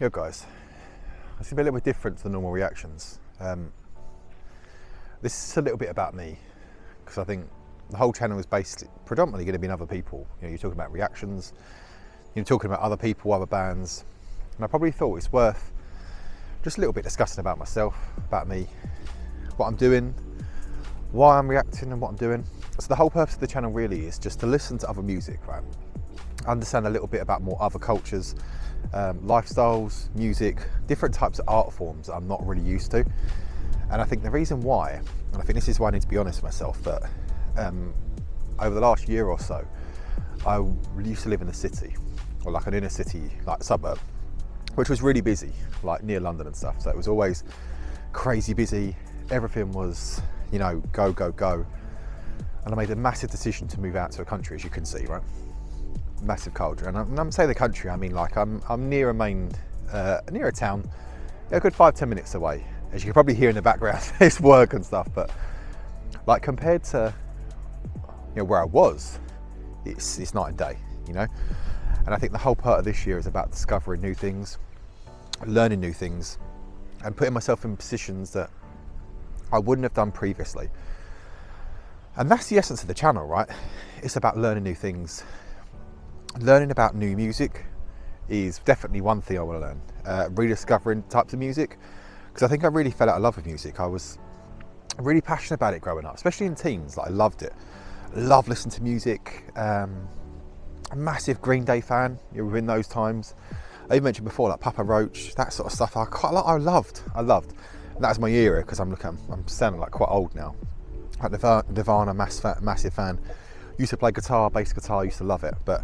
Yo guys, it's a little bit different to the normal reactions. This is a little bit about me, because I think the whole channel is based predominantly going to be in other people. You know, you're talking about reactions, you're talking about other people, other bands, and I probably thought it's worth just a little bit discussing about myself, about me, what I'm doing, why I'm reacting and what I'm doing. So the whole purpose of the channel really is just to listen to other music, right? Understand a little bit about more other cultures, lifestyles, music, different types of art forms that I'm not really used to. And I think the reason why, and I think this is why I need to be honest with myself, that over the last year or so, I used to live in the city, or like an inner city, like suburb, which was really busy, like near London and stuff. So it was always crazy busy. Everything was, you know, go, go, go. And I made a massive decision to move out to a country, as you can see, right? Massive culture. And I'm saying the country, I mean like I'm near a main, near a town, a good 5-10 minutes away. As you can probably hear in the background, there's work and stuff, but like compared to, you know, where I was, it's night and day, you know? And I think the whole part of this year is about discovering new things, learning new things, and putting myself in positions that I wouldn't have done previously. And that's the essence of the channel, right? It's about learning new things. Learning about new music is definitely one thing I want to learn. Rediscovering types of music, because I think I really fell out of love with music. I was really passionate about it growing up, especially in teens. Like, I loved it. Loved listening to music. A massive Green Day fan. You were in those times. I even mentioned before, like Papa Roach, that sort of stuff. I loved. And that was my era, because I'm sounding like quite old now. Like Nirvana, massive fan. Used to play guitar, bass guitar. Used to love it, but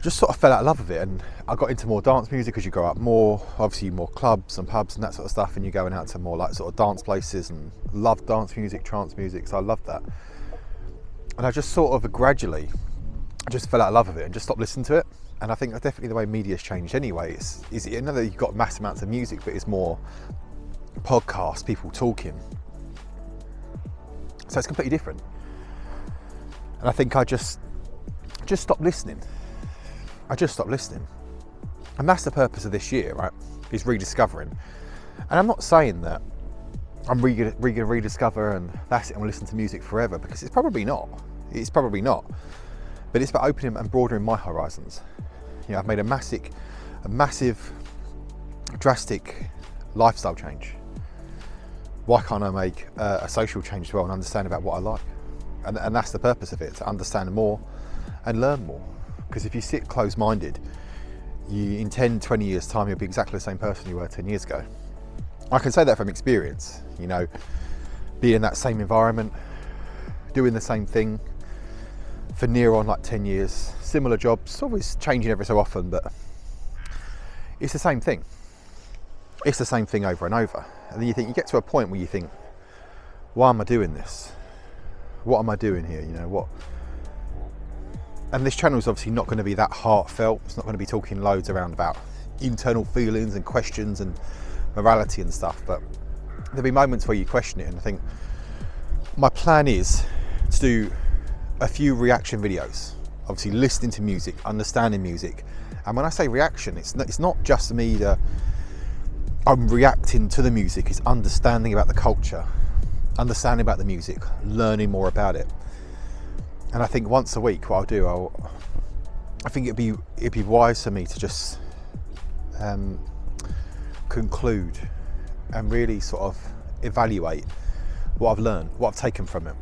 just sort of fell out of love with it. And I got into more dance music as you grow up more, obviously more clubs and pubs and that sort of stuff, and you're going out to more like sort of dance places, and loved dance music, trance music, so I loved that. And I just sort of gradually just fell out of love with it and just stopped listening to it. And I think that's definitely the way media's changed anyway. Is you know that you've got mass amounts of music, but it's more podcasts, people talking. So it's completely different. And I think I just stopped listening. I just stopped listening. And that's the purpose of this year, right? Is rediscovering. And I'm not saying that I'm going to rediscover and that's it, I'm going to listen to music forever, because it's probably not. It's probably not. But it's about opening and broadening my horizons. You know, I've made a massive, drastic lifestyle change. Why can't I make a social change as well and understand about what I like? And that's the purpose of it, to understand more and learn more. Because if you sit closed-minded, in 10, 20 years time, you'll be exactly the same person you were 10 years ago. I can say that from experience, you know, being in that same environment, doing the same thing for near on like 10 years, similar jobs, always changing every so often, but it's the same thing. It's the same thing over and over. And then you get to a point where you think, why am I doing this? What am I doing here? You know, what? And this channel is obviously not going to be that heartfelt. It's not going to be talking loads around about internal feelings and questions and morality and stuff, but there'll be moments where you question it. And I think my plan is to do a few reaction videos, obviously listening to music, understanding music. And when I say reaction, it's not just me that I'm reacting to the music, it's understanding about the culture, understanding about the music, learning more about it. And I think once a week, what I'll do, I think it'd be wise for me to just conclude and really sort of evaluate what I've learned, what I've taken from it.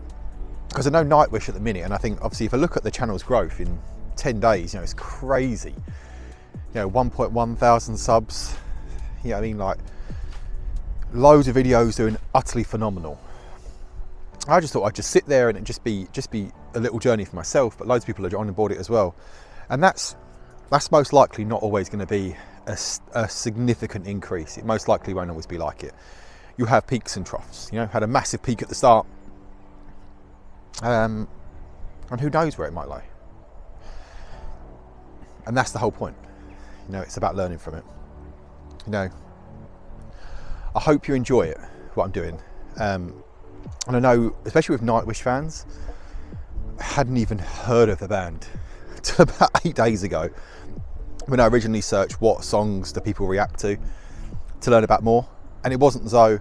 Because I know Nightwish at the minute, and I think obviously if I look at the channel's growth in 10 days, you know, it's crazy. You know, 1.1 thousand subs. You know what I mean? Like, loads of videos doing utterly phenomenal. I just thought I'd just sit there and it just be a little journey for myself, but loads of people are on board it as well. And that's most likely not always going to be a significant increase. It most likely won't always be like it. You have peaks and troughs. You know, had a massive peak at the start, and who knows where it might lie. And that's the whole point. You know, it's about learning from it. You know, I hope you enjoy it, what I'm doing. And I know, especially with Nightwish fans, I hadn't even heard of the band till about 8 days ago. when I originally searched what songs do people react to learn about more. And it wasn't as though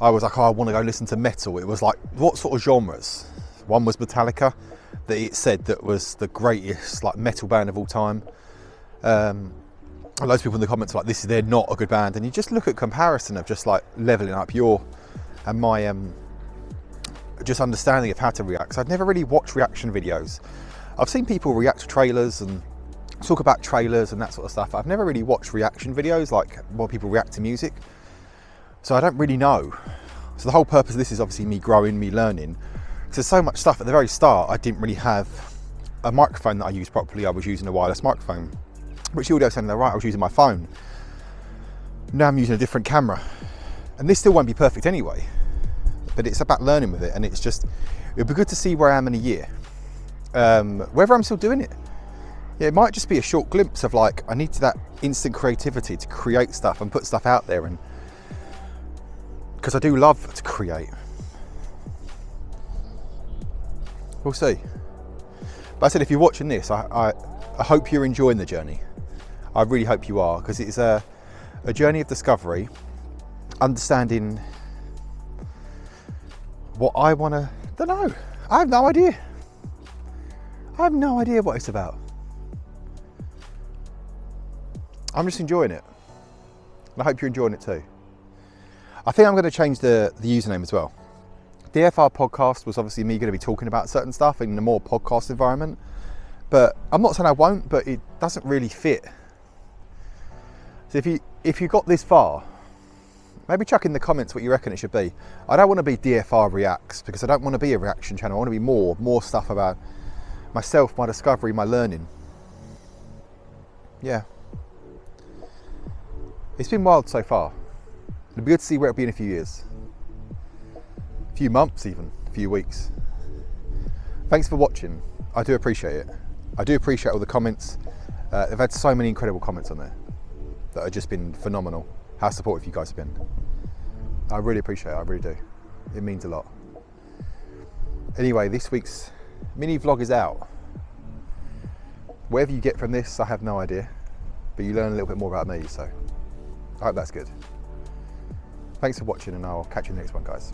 I was like, oh, I want to go listen to metal. It was like, what sort of genres? One was Metallica, that it said that was the greatest like metal band of all time. Loads of people in the comments were like, they're not a good band. And you just look at comparison of just like leveling up your and my just understanding of how to react. So I'd never really watched reaction videos. I've seen people react to trailers and talk about trailers and that sort of stuff. I've never really watched reaction videos like while people react to music. So I don't really know. So the whole purpose of this is obviously me growing, me learning. Because there's so much stuff. At the very start, I didn't really have a microphone that I used properly. I was using a wireless microphone, which the audio sounded right. I was using my phone. Now I'm using a different camera. And this still won't be perfect anyway. But it's about learning with it. And it's just, it'd be good to see where I am in a year. Whether I'm still doing it. Yeah, it might just be a short glimpse of like, I need that instant creativity to create stuff and put stuff out there. And because I do love to create. We'll see. But I said, if you're watching this, I hope you're enjoying the journey. I really hope you are, because it's a journey of discovery, understanding what I want to, don't know. I have no idea. I have no idea what it's about. I'm just enjoying it. And I hope you're enjoying it too. I think I'm going to change the username as well. DFR podcast was obviously me going to be talking about certain stuff in a more podcast environment. But I'm not saying I won't, but it doesn't really fit. So if you got this far, maybe chuck in the comments what you reckon it should be. I don't want to be DFR Reacts, because I don't want to be a reaction channel. I want to be more stuff about myself, my discovery, my learning. Yeah. It's been wild so far. It'll be good to see where it'll be in a few years. A few months even, a few weeks. Thanks for watching. I do appreciate it. I do appreciate all the comments. I've had so many incredible comments on there that have just been phenomenal. How supportive you guys have been. I really appreciate it, I really do. It means a lot. Anyway, this week's mini vlog is out. Whatever you get from this, I have no idea. But you learn a little bit more about me, so I hope that's good. Thanks for watching, and I'll catch you in the next one, guys.